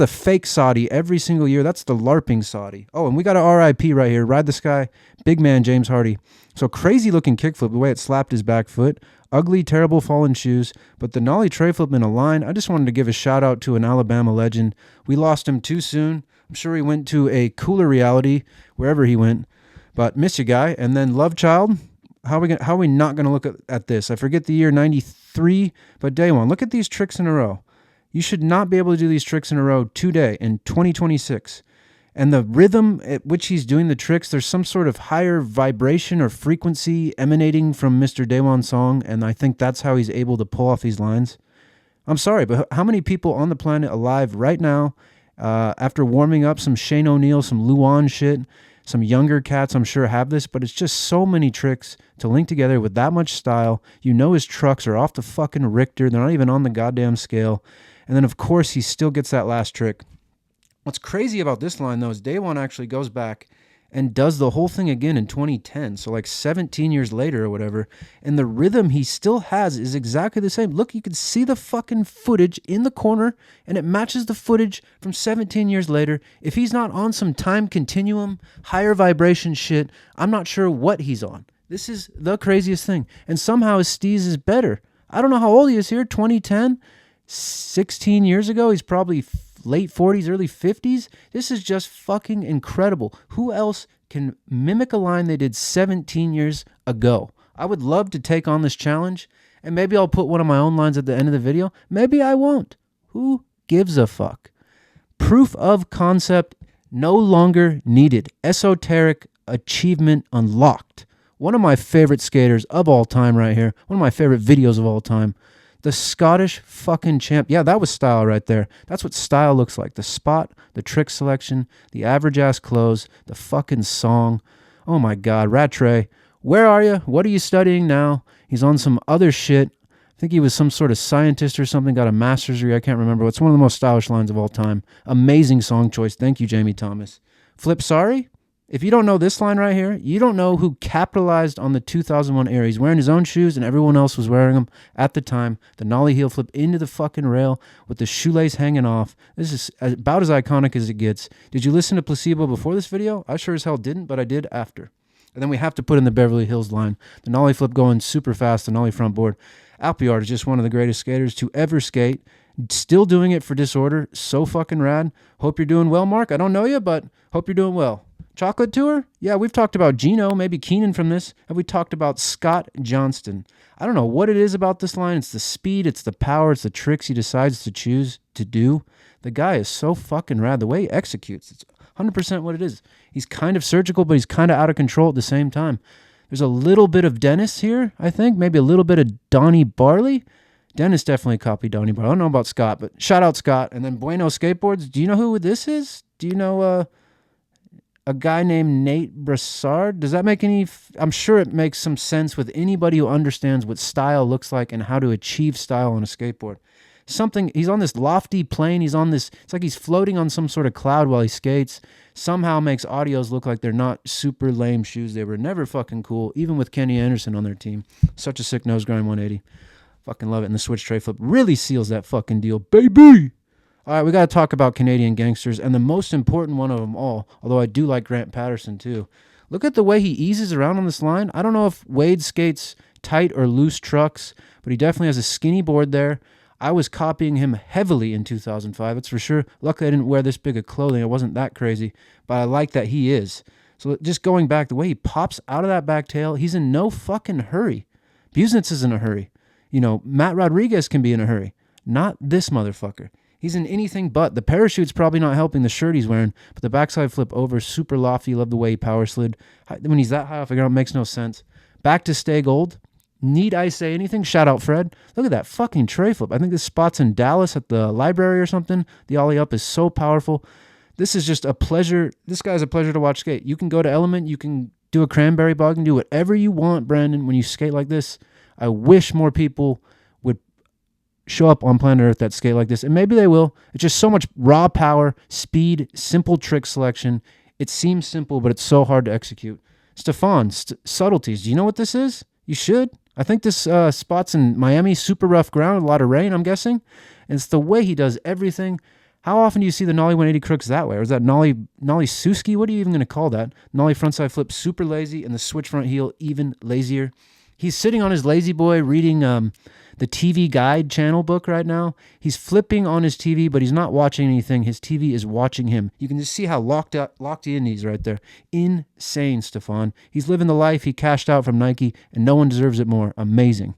fake Saudi every single year. That's the LARPing Saudi. Oh, and we got a RIP right here. Ride the Sky, big man James Hardy. So crazy looking kickflip, the way it slapped his back foot. Ugly, terrible fallen shoes. But the nollie tray flip in a line, I just wanted to give a shout out to an Alabama legend. We lost him too soon. I'm sure he went to a cooler reality wherever he went. But miss you, guy. And then Love Child. How are we not going to look at this? I forget the year, 93, but day one. Look at these tricks in a row. You should not be able to do these tricks in a row today in 2026. And the rhythm at which he's doing the tricks, there's some sort of higher vibration or frequency emanating from Mr. Daewon's song, and I think that's how he's able to pull off these lines. I'm sorry, but how many people on the planet alive right now, after warming up some Shane O'Neill, some Luan shit, some younger cats, I'm sure, have this, but it's just so many tricks to link together with that much style. You know his trucks are off the fucking Richter. They're not even on the goddamn scale. And then, of course, he still gets that last trick. What's crazy about this line, though, is Daewon actually goes back and does the whole thing again in 2010, so like 17 years later or whatever, and the rhythm he still has is exactly the same. Look, you can see the fucking footage in the corner, and it matches the footage from 17 years later. If he's not on some time continuum, higher vibration shit, I'm not sure what he's on. This is the craziest thing, and somehow his steez is better. I don't know how old he is here, 2010, 16 years ago, he's probably late 40s, early 50s. This is just fucking incredible. Who else can mimic a line they did 17 years ago? I would love to take on this challenge, and maybe I'll put one of my own lines at the end of the video. Maybe I won't. Who gives a fuck? Proof of concept no longer needed. Esoteric achievement unlocked. One of my favorite skaters of all time right here. One of my favorite videos of all time. The Scottish fucking champ. Yeah, that was style right there. That's what style looks like. The spot, the trick selection, the average ass clothes, the fucking song. Oh my God, Rattray. Where are you? What are you studying now? He's on some other shit. I think he was some sort of scientist or something, got a master's degree. I can't remember. It's one of the most stylish lines of all time. Amazing song choice. Thank you, Jamie Thomas. Flip Sorry? If you don't know this line right here, you don't know who capitalized on the 2001 era. He's wearing his own shoes and everyone else was wearing them at the time. The nollie heel flip into the fucking rail with the shoelace hanging off. This is about as iconic as it gets. Did you listen to Placebo before this video? I sure as hell didn't, but I did after. And then we have to put in the Beverly Hills line. The nollie flip going super fast, the nollie front board. Alpiard is just one of the greatest skaters to ever skate. Still doing it for Disorder. So fucking rad. Hope you're doing well, Mark. I don't know you, but hope you're doing well. Chocolate Tour? Yeah, we've talked about Gino, maybe Keenan from this. Have we talked about Scott Johnston? I don't know what it is about this line. It's the speed, it's the power, it's the tricks he decides to choose to do. The guy is so fucking rad. The way he executes, it's 100% what it is. He's kind of surgical, but he's kind of out of control at the same time. There's a little bit of Dennis here, I think. Maybe a little bit of Donnie Barley. Dennis definitely copied Donnie Barley. I don't know about Scott, but shout out Scott. And then Bueno Skateboards. Do you know who this is? Do you know a guy named Nate Brassard? Does that make any... I'm sure it makes some sense with anybody who understands what style looks like and how to achieve style on a skateboard. He's on this lofty plane. He's on this... It's like he's floating on some sort of cloud while he skates. Somehow makes audios look like they're not super lame shoes. They were never fucking cool, even with Kenny Anderson on their team. Such a sick nose grind 180. Fucking love it. And the switch tray flip really seals that fucking deal, baby! All right, we got to talk about Canadian gangsters, and the most important one of them all, although I do like Grant Patterson too. Look at the way he eases around on this line. I don't know if Wade skates tight or loose trucks, but he definitely has a skinny board there. I was copying him heavily in 2005, it's for sure. Luckily, I didn't wear this big of clothing. It wasn't that crazy, but I like that he is. So just going back, the way he pops out of that back tail, he's in no fucking hurry. Busenitz is in a hurry. You know, Matt Rodriguez can be in a hurry. Not this motherfucker. He's in anything but. The parachute's probably not helping the shirt he's wearing, but the backside flip over, super lofty. Love the way he power slid. When he's that high off the ground, it makes no sense. Back to stay gold. Need I say anything? Shout out Fred. Look at that fucking tray flip. I think this spot's in Dallas at the library or something. The ollie up is so powerful. This is just a pleasure. This guy's a pleasure to watch skate. You can go to Element. You can do a cranberry bog and do whatever you want, Brandon, when you skate like this. I wish more people would show up on planet Earth that skate like this, and maybe they will. It's just so much raw power, speed, simple trick selection. It seems simple, but it's so hard to execute. Stefan, subtleties. Do you know what this is? You should. I think this spot's in Miami, super rough ground, a lot of rain, I'm guessing. And it's the way he does everything. How often do you see the Nollie 180 crooks that way? Or is that Nollie Suski? What are you even going to call that? Nollie frontside flip, super lazy, and the switch front heel, even lazier. He's sitting on his lazy boy reading the TV Guide channel book right now. He's flipping on his TV, but he's not watching anything. His TV is watching him. You can just see how locked in he's right there. Insane, Stefan. He's living the life he cashed out from Nike, and no one deserves it more. Amazing.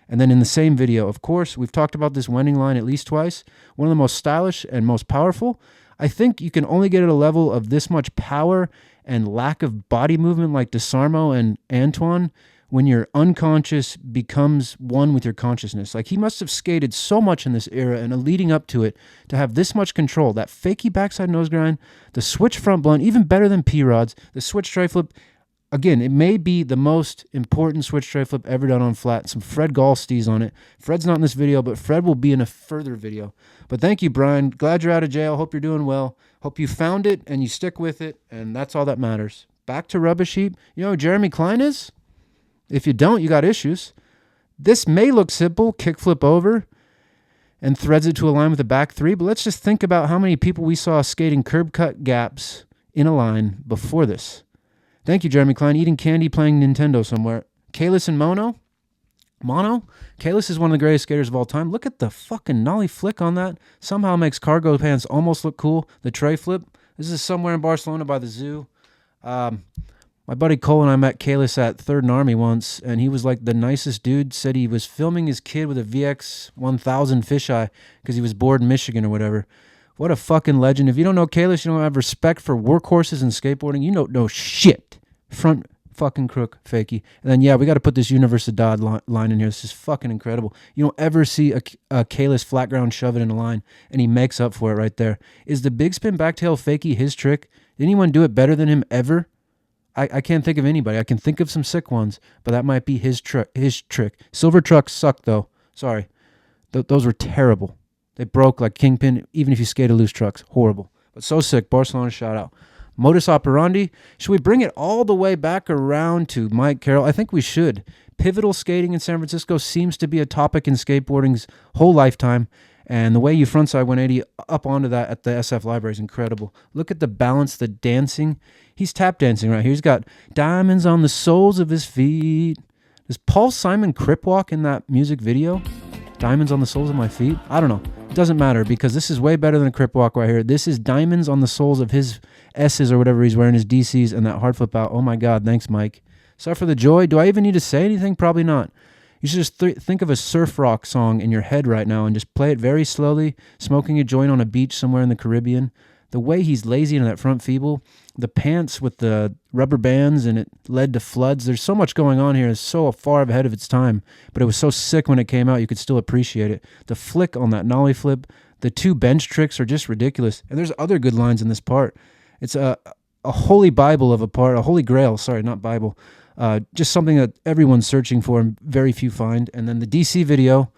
And then in the same video, of course, we've talked about this wending line at least twice. One of the most stylish and most powerful. I think you can only get at a level of this much power and lack of body movement like DeSarmo and Antoine when your unconscious becomes one with your consciousness. Like, he must have skated so much in this era and leading up to it to have this much control. That fakey backside nose grind, the switch front blunt, even better than P-Rod's, the switch tray flip. Again, it may be the most important switch tray flip ever done on flat. Some Fred Gallstees on it. Fred's not in this video, but Fred will be in a further video. But thank you, Brian. Glad you're out of jail. Hope you're doing well. Hope you found it and you stick with it, and that's all that matters. Back to Rubbish Heap. You know who Jeremy Klein is? If you don't, you got issues. This may look simple, kickflip over, and threads it to a line with a back three, but let's just think about how many people we saw skating curb cut gaps in a line before this. Thank you, Jeremy Klein. Eating candy, playing Nintendo somewhere. Kalis and Mono? Kalis is one of the greatest skaters of all time. Look at the fucking nollie flick on that. Somehow makes cargo pants almost look cool. The tray flip. This is somewhere in Barcelona by the zoo. My buddy Cole and I met Kalis at 3rd and Army once, and he was like the nicest dude. Said he was filming his kid with a VX 1000 fisheye because he was bored in Michigan or whatever. What a fucking legend. If you don't know Kalis, you don't have respect for workhorses and skateboarding, you don't know shit. Front fucking crook, fakey. And then, yeah, we got to put this Universidad line in here. This is fucking incredible. You don't ever see a Kalis flat ground shove it in a line, and he makes up for it right there. Is the big spin backtail fakey his trick? Did anyone do it better than him ever? I can't think of anybody. I can think of some sick ones, but that might be his trick. Silver trucks suck, though. Sorry. Those were terrible. They broke like Kingpin, even if you skated loose trucks. Horrible. But so sick. Barcelona shout out. Modus operandi. Should we bring it all the way back around to Mike Carroll? I think we should. Pivotal skating in San Francisco seems to be a topic in skateboarding's whole lifetime. And the way you frontside 180 up onto that at the SF library is incredible. Look at the balance, the dancing. He's tap dancing right here. He's got diamonds on the soles of his feet. Does Paul Simon crip walk in that music video? Diamonds on the soles of my feet? I don't know. It doesn't matter because this is way better than a crip walk right here. This is diamonds on the soles of his S's or whatever he's wearing, his DCs, and that hard flip out. Oh my God, thanks, Mike. Sorry for the joy. Do I even need to say anything? Probably not. You should just think of a surf rock song in your head right now and just play it very slowly, smoking a joint on a beach somewhere in the Caribbean. The way he's lazy in that front feeble, the pants with the rubber bands and it led to floods. There's so much going on here. It's so far ahead of its time, but it was so sick when it came out. You could still appreciate it. The flick on that nollie flip, the 2 bench tricks are just ridiculous. And there's other good lines in this part. It's a holy Bible of a part, a holy grail. Sorry, not Bible. Just something that everyone's searching for and very few find. And then the DC video,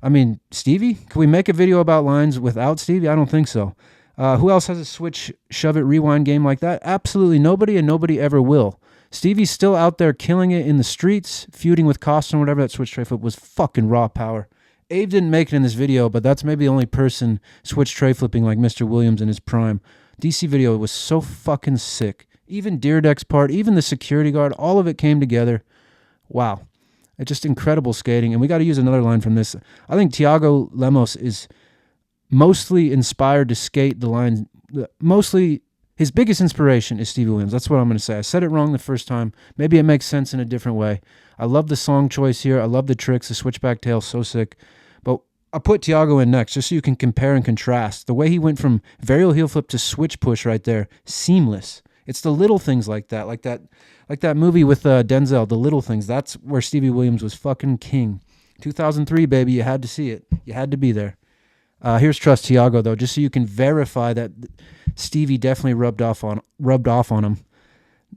I mean, Stevie? Can we make a video about lines without Stevie? I don't think so. Who else has a switch, shove it, rewind game like that? Absolutely nobody, and nobody ever will. Stevie's still out there killing it in the streets, feuding with Costin or whatever. That switch tray flip was fucking raw power. Abe didn't make it in this video, but that's maybe the only person switch tray flipping like Mr. Williams in his prime. DC video was so fucking sick. Even Deerdeck's part, even the security guard, all of it came together. Wow. It's just incredible skating. And we got to use another line from this. I think Thiago Lemos is mostly inspired to skate the line. Mostly, his biggest inspiration is Stevie Williams. That's what I'm going to say. I said it wrong the first time. Maybe it makes sense in a different way. I love the song choice here. I love the tricks, the switchback tail, so sick. But I'll put Thiago in next just so you can compare and contrast. The way he went from varial heel flip to switch push right there, seamless. It's the little things like that movie with Denzel, The Little Things. That's where Stevie Williams was fucking king. 2003, baby, you had to see it. You had to be there. Here's Trust Thiago, though, just so you can verify that Stevie definitely rubbed off on him.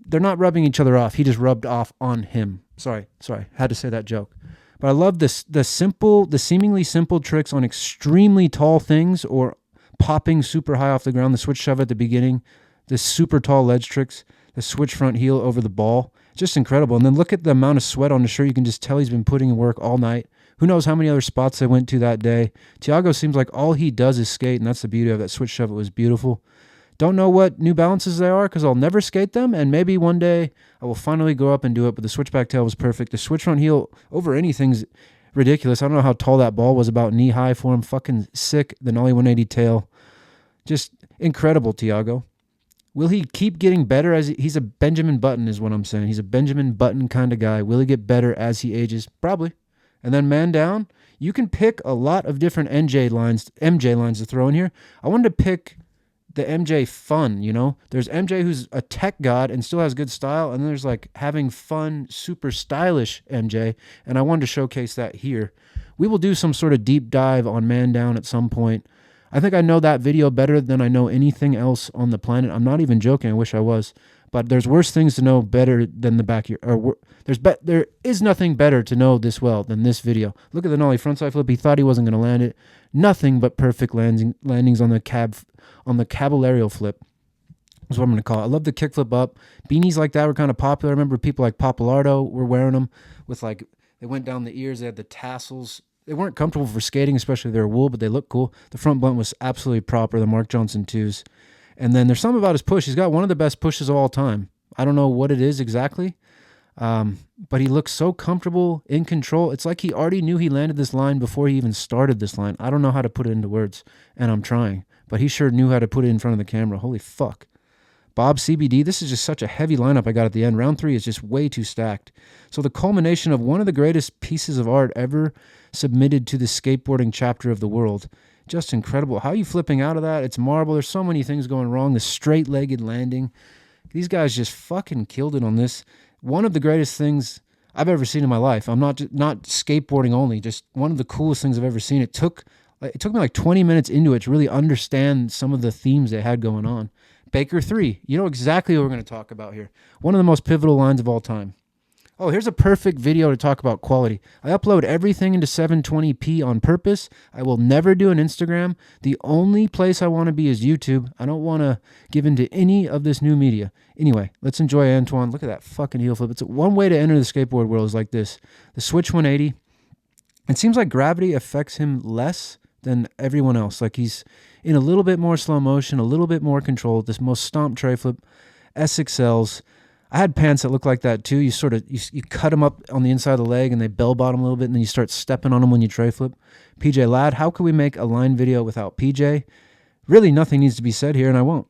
They're not rubbing each other off. He just rubbed off on him. Sorry. Had to say that joke. But I love this, the seemingly simple tricks on extremely tall things or popping super high off the ground. The switch shove at the beginning, the super tall ledge tricks, the switch front heel over the ball. Just incredible. And then look at the amount of sweat on his shirt. You can just tell he's been putting in work all night. Who knows how many other spots they went to that day. Tiago seems like all he does is skate, and that's the beauty of that switch shove. It was beautiful. Don't know what New Balances they are because I'll never skate them, and maybe one day I will finally go up and do it, but the switchback tail was perfect. The switch front heel over anything's ridiculous. I don't know how tall that ball was, about knee high for him. Fucking sick. The nollie 180 tail. Just incredible, Tiago. Will he keep getting better as he's a Benjamin Button is what I'm saying. He's a Benjamin Button kind of guy. Will he get better as he ages? Probably. And then man down, you can pick a lot of different MJ lines to throw in here. I wanted to pick the MJ fun, you know? There's MJ who's a tech god and still has good style, and then there's like having fun, super stylish MJ, and I wanted to showcase that here. We will do some sort of deep dive on Man Down at some point. I think I know that video better than I know anything else on the planet. I'm not even joking. I wish I was. But there's worse things to know better than the back here. There is nothing better to know this well than this video. Look at the nollie frontside flip. He thought he wasn't going to land it. Nothing but perfect landings on the caballerial flip. That's what I'm going to call it. I love the kickflip up. Beanies like that were kind of popular. I remember people like Papalardo were wearing them with like, they went down the ears. They had the tassels. They weren't comfortable for skating, especially if they were wool, but they looked cool. The front blunt was absolutely proper, the Mark Johnson 2s. And then there's something about his push. He's got one of the best pushes of all time. I don't know what it is exactly, but he looks so comfortable, in control. It's like he already knew he landed this line before he even started this line. I don't know how to put it into words, and I'm trying. But he sure knew how to put it in front of the camera. Holy fuck. Bob CBD, this is just such a heavy lineup I got at the end. Round 3 is just way too stacked. So the culmination of one of the greatest pieces of art ever submitted to the skateboarding chapter of the world. Just incredible. How are you flipping out of that? It's marble. There's so many things going wrong. The straight-legged landing. These guys just fucking killed it on this. One of the greatest things I've ever seen in my life. I'm not skateboarding only, just one of the coolest things I've ever seen. It took me like 20 minutes into it to really understand some of the themes they had going on. Baker 3, you know exactly what we're going to talk about here. One of the most pivotal lines of all time. Oh, here's a perfect video to talk about quality. I upload everything into 720p on purpose. I will never do an Instagram. The only place I want to be is YouTube. I don't want to give into any of this new media. Anyway, let's enjoy Antoine. Look at that fucking heel flip. It's one way to enter the skateboard world is like this. The switch 180. It seems like gravity affects him less than everyone else. Like he's in a little bit more slow motion, a little bit more control. This most stomped tray flip, SXLs. I had pants that look like that too. You cut them up on the inside of the leg and they bell bottom a little bit, and then you start stepping on them when you tray flip. PJ Ladd, how could we make a line video without PJ? Really, nothing needs to be said here, and I won't.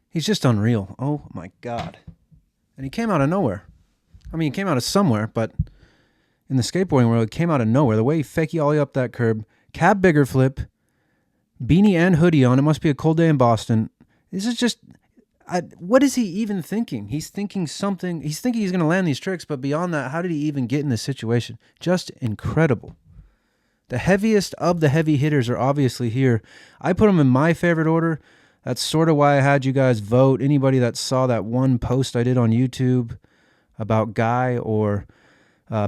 He's just unreal. Oh my God. And he came out of nowhere. I mean, he came out of somewhere, but in the skateboarding world, it came out of nowhere. The way he fakey ollie up that curb, cab bigger flip, beanie and hoodie on. It must be a cold day in Boston. This is just, what is he even thinking? He's thinking something. He's thinking he's going to land these tricks, but beyond that, how did he even get in this situation? Just incredible. The heaviest of the heavy hitters are obviously here. I put them in my favorite order. That's sort of why I had you guys vote. Anybody that saw that one post I did on YouTube about Guy or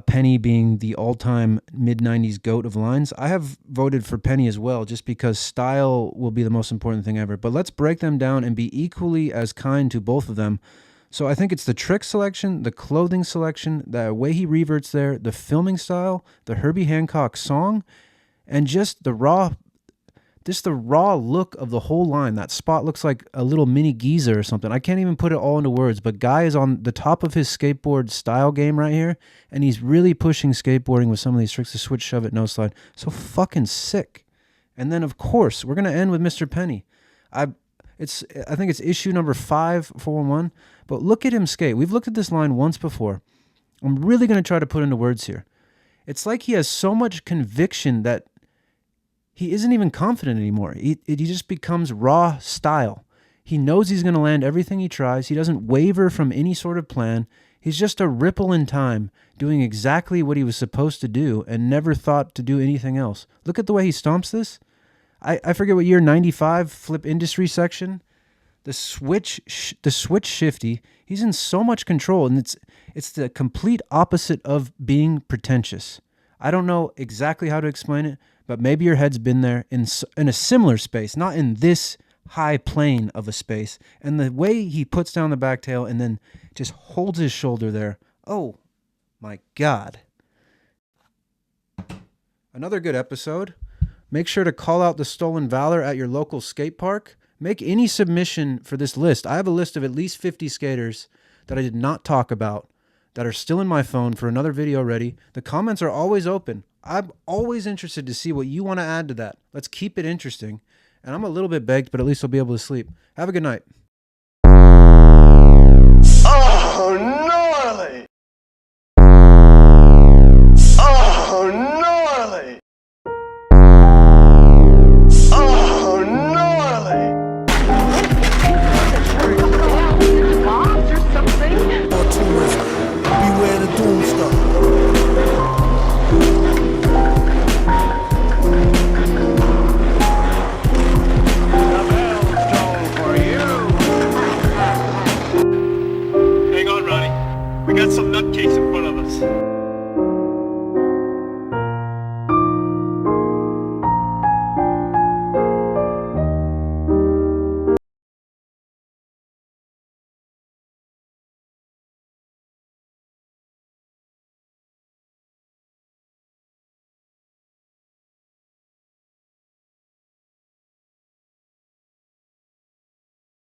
Penny being the all-time mid-90s GOAT of lines, I have voted for Penny as well, just because style will be the most important thing ever. But let's break them down and be equally as kind to both of them. So I think it's the trick selection, the clothing selection, the way he reverts there, the filming style, the Herbie Hancock song, and just the raw look of the whole line. That spot looks like a little mini geyser or something. I can't even put it all into words, but Guy is on the top of his skateboard style game right here, and he's really pushing skateboarding with some of these tricks, the switch, shove it, no slide. So fucking sick. And then, of course, we're going to end with Mr. Penny. I think it's issue number 5411, but look at him skate. We've looked at this line once before. I'm really going to try to put into words here. It's like he has so much conviction that he isn't even confident anymore. He just becomes raw style. He knows he's going to land everything he tries. He doesn't waver from any sort of plan. He's just a ripple in time, doing exactly what he was supposed to do and never thought to do anything else. Look at the way he stomps this. I forget what year, 95, flip industry section. The switch shifty. He's in so much control, and it's the complete opposite of being pretentious. I don't know exactly how to explain it, but maybe your head's been there in a similar space, not in this high plane of a space. And the way he puts down the back tail and then just holds his shoulder there. Oh my God. Another good episode. Make sure to call out the stolen valor at your local skate park. Make any submission for this list. I have a list of at least 50 skaters that I did not talk about that are still in my phone for another video ready. The comments are always open. I'm always interested to see what you want to add to that. Let's keep it interesting. And I'm a little bit baked, but at least I'll be able to sleep. Have a good night. Oh, no!